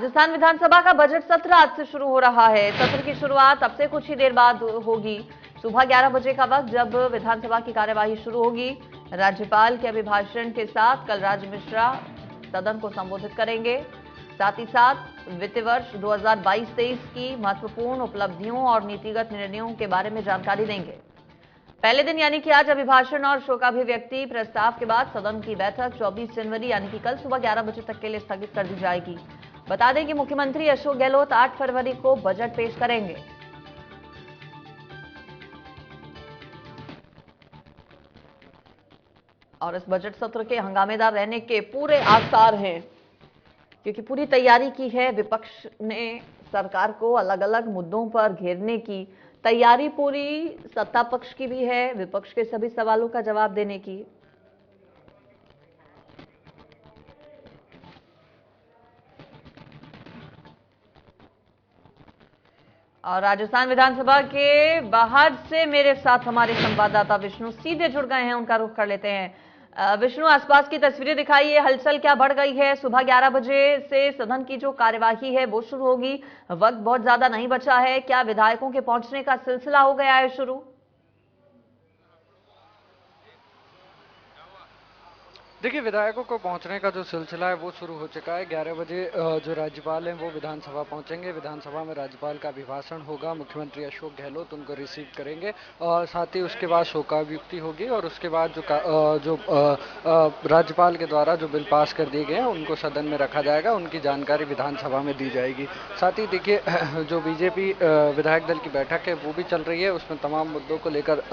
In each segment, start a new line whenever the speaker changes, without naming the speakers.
राजस्थान विधानसभा का बजट सत्र आज से शुरू हो रहा है। सत्र की शुरुआत अब से कुछ ही देर बाद होगी। सुबह 11 बजे का वक्त जब विधानसभा की कार्यवाही शुरू होगी। राज्यपाल के अभिभाषण के साथ कलराज मिश्रा सदन को संबोधित करेंगे। साथ ही साथ वित्त वर्ष 2022-23 की महत्वपूर्ण उपलब्धियों और नीतिगत निर्णयों के बारे में जानकारी देंगे। पहले दिन यानी कि आज अभिभाषण और शोकाभिव्यक्ति प्रस्ताव के बाद सदन की बैठक 24 जनवरी यानी कि कल सुबह 11 बजे तक के लिए स्थगित कर दी जाएगी। बता दें कि मुख्यमंत्री अशोक गहलोत 8 फरवरी को बजट पेश करेंगे। और इस बजट सत्र के हंगामेदार रहने के पूरे आसार हैं, क्योंकि पूरी तैयारी की है विपक्ष ने सरकार को अलग अलग मुद्दों पर घेरने की तैयारी पूरी सत्ता पक्ष की भी है, विपक्ष के सभी सवालों का जवाब देने की। और राजस्थान विधानसभा के बाहर से मेरे साथ हमारे संवाददाता विष्णु सीधे जुड़ गए हैं, उनका रुख कर लेते हैं। विष्णु, आसपास की तस्वीरें दिखाइए, हलचल क्या बढ़ गई है? सुबह 11 बजे से सदन की जो कार्यवाही है वो शुरू होगी, वक्त बहुत ज्यादा नहीं बचा है। क्या विधायकों के पहुंचने का सिलसिला हो गया है शुरू?
देखिए, विधायकों को पहुंचने का जो सिलसिला है वो शुरू हो चुका है। 11 बजे जो राज्यपाल हैं वो विधानसभा पहुंचेंगे। विधानसभा में राज्यपाल का अभिभाषण होगा, मुख्यमंत्री अशोक गहलोत उनको रिसीव करेंगे और साथ ही उसके बाद शोकाभिव्यक्ति होगी और उसके बाद जो राज्यपाल के द्वारा जो बिल पास कर दिए गए हैं उनको सदन में रखा जाएगा, उनकी जानकारी विधानसभा में दी जाएगी। साथ ही देखिए, जो बीजेपी विधायक दल की बैठक है वो भी चल रही है, उसमें तमाम मुद्दों को लेकर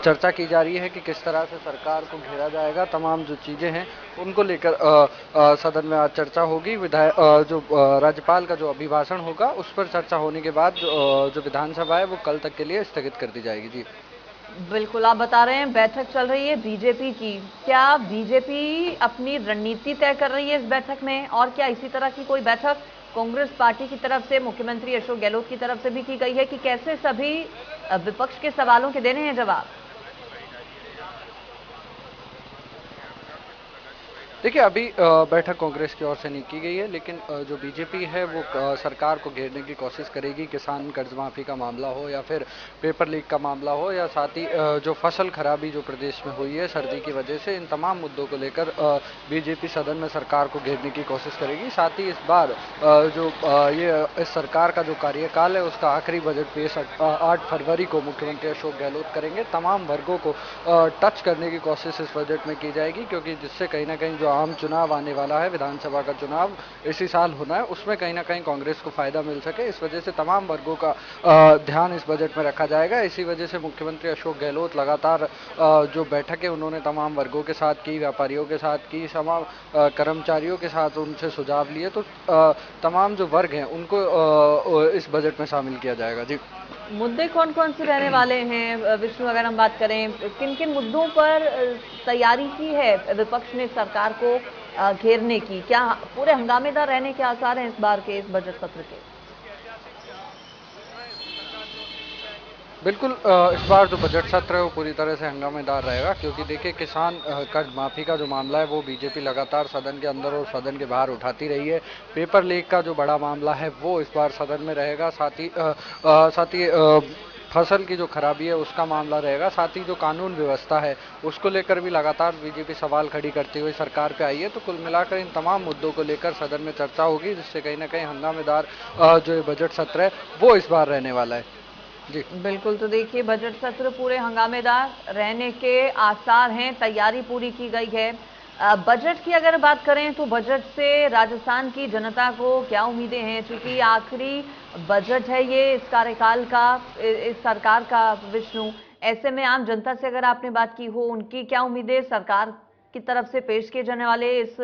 चर्चा की जा रही है कि किस तरह से सरकार को घेरा जाएगा। तमाम जो चीजें हैं उनको लेकर सदन में आज चर्चा होगी। जो राज्यपाल का जो अभिभाषण होगा उस पर चर्चा होने के बाद जो विधानसभा है वो कल तक के लिए स्थगित कर दी जाएगी। जी
बिल्कुल, आप बता रहे हैं बैठक चल रही है बीजेपी की। क्या बीजेपी अपनी रणनीति तय कर रही है इस बैठक में? और क्या इसी तरह की कोई बैठक कांग्रेस पार्टी की तरफ से, मुख्यमंत्री अशोक गहलोत की तरफ से भी की गई है कि कैसे सभी विपक्ष के सवालों के देने हैं जवाब?
देखिए, अभी बैठक कांग्रेस की ओर से नहीं की गई है, लेकिन जो बीजेपी है वो सरकार को घेरने की कोशिश करेगी। किसान कर्ज माफी का मामला हो या फिर पेपर लीक का मामला हो या साथ ही जो फसल खराबी जो प्रदेश में हुई है सर्दी की वजह से, इन तमाम मुद्दों को लेकर बीजेपी सदन में सरकार को घेरने की कोशिश करेगी। साथ ही इस बार इस सरकार का जो कार्यकाल है उसका आखिरी बजट पेश 8 फरवरी को मुख्यमंत्री अशोक गहलोत करेंगे। तमाम वर्गों को टच करने की कोशिश इस बजट में की जाएगी, क्योंकि जिससे कहीं ना कहीं जो आम चुनाव आने वाला है, विधानसभा का चुनाव इसी साल होना है, उसमें कहीं ना कहीं कांग्रेस को फायदा मिल सके। इस वजह से तमाम वर्गों का ध्यान इस बजट में रखा जाएगा। इसी वजह से मुख्यमंत्री अशोक गहलोत लगातार जो बैठक है उन्होंने तमाम वर्गों के साथ की, व्यापारियों के साथ की, तमाम कर्मचारियों के साथ उनसे सुझाव लिए, तो तमाम जो वर्ग हैं उनको इस बजट में शामिल किया जाएगा। जी,
मुद्दे कौन कौन से रहने वाले हैं विष्णु? अगर हम बात करें, किन किन मुद्दों पर तैयारी की है विपक्ष ने सरकार को घेरने की? क्या पूरे हंगामेदार रहने के आसार हैं इस बार के इस बजट सत्र के?
बिल्कुल, इस बार जो बजट सत्र है वो पूरी तरह से हंगामेदार रहेगा, क्योंकि देखिए, किसान कर्ज माफी का जो मामला है वो बीजेपी लगातार सदन के अंदर और सदन के बाहर उठाती रही है। पेपर लीक का जो बड़ा मामला है वो इस बार सदन में रहेगा। साथ ही फसल की जो खराबी है उसका मामला रहेगा। साथ ही जो कानून व्यवस्था है उसको लेकर भी लगातार बीजेपी सवाल खड़ी करती हुई सरकार पे आई है। तो कुल मिलाकर इन तमाम मुद्दों को लेकर सदन में चर्चा होगी, जिससे कहीं ना कहीं हंगामेदार जो ये बजट सत्र है वो इस बार रहने वाला है। जी
बिल्कुल, तो देखिए बजट सत्र पूरे हंगामेदार रहने के आसार हैं, तैयारी पूरी की गई है। बजट की अगर बात करें तो बजट से राजस्थान की जनता को क्या उम्मीदें हैं? चूंकि आखिरी बजट है ये इस कार्यकाल का, इस सरकार का विष्णु, ऐसे में आम जनता से अगर आपने बात की हो, उनकी क्या उम्मीदें सरकार की तरफ से पेश किए जाने वाले इस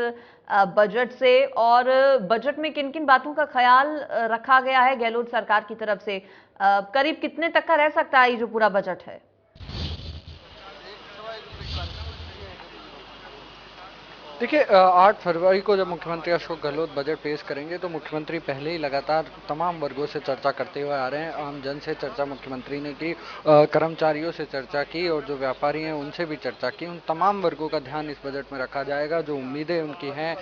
बजट से? और बजट में किन किन बातों का ख्याल रखा गया है गहलोत सरकार की तरफ से? करीब कितने तक का रह सकता है ये जो पूरा बजट है?
देखिए 8 फरवरी को जब मुख्यमंत्री अशोक गहलोत बजट पेश करेंगे तो मुख्यमंत्री पहले ही लगातार तमाम वर्गों से चर्चा करते हुए आ रहे हैं। आम जन से चर्चा मुख्यमंत्री ने की, कर्मचारियों से चर्चा की और जो व्यापारी हैं उनसे भी चर्चा की। उन तमाम वर्गों का ध्यान इस बजट में रखा जाएगा। जो उम्मीदें उनकी हैं,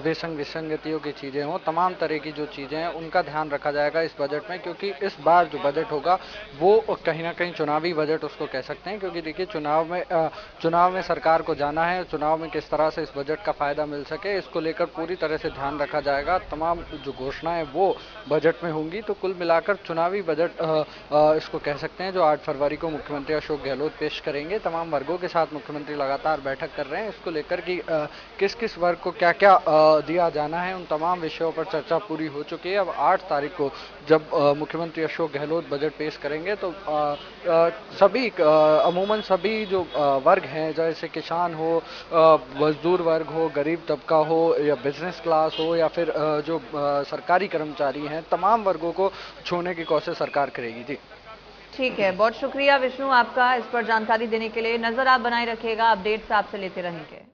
विसंगतियों की चीज़ें हों, तमाम तरह की जो चीज़ें हैं उनका ध्यान रखा जाएगा इस बजट में, क्योंकि इस बार जो बजट होगा वो कहीं ना कहीं चुनावी बजट उसको कह सकते हैं। क्योंकि देखिए चुनाव में सरकार को जाना है, चुनाव में किस तरह से इस बजट का फायदा मिल सके इसको लेकर पूरी तरह से ध्यान रखा जाएगा। तमाम जो घोषणाएं वो बजट में होंगी। तो कुल मिलाकर चुनावी बजट इसको कह सकते हैं जो 8 फरवरी को मुख्यमंत्री अशोक गहलोत पेश करेंगे। तमाम वर्गों के साथ मुख्यमंत्री लगातार बैठक कर रहे हैं इसको लेकर कि किस किस वर्ग को क्या क्या दिया जाना है। उन तमाम विषयों पर चर्चा पूरी हो चुकी है। अब 8 तारीख को जब मुख्यमंत्री अशोक गहलोत बजट पेश करेंगे तो सभी अमूमन सभी जो वर्ग हैं, जैसे किसान हो, मजदूर वर्ग हो, गरीब तबका हो या बिजनेस क्लास हो या फिर जो सरकारी कर्मचारी हैं, तमाम वर्गों को छूने की कोशिश सरकार करेगी। जी
ठीक है, बहुत शुक्रिया विष्णु आपका इस पर जानकारी देने के लिए। नजर आप बनाए रखिएगा, अपडेट्स आपसे लेते रहेंगे।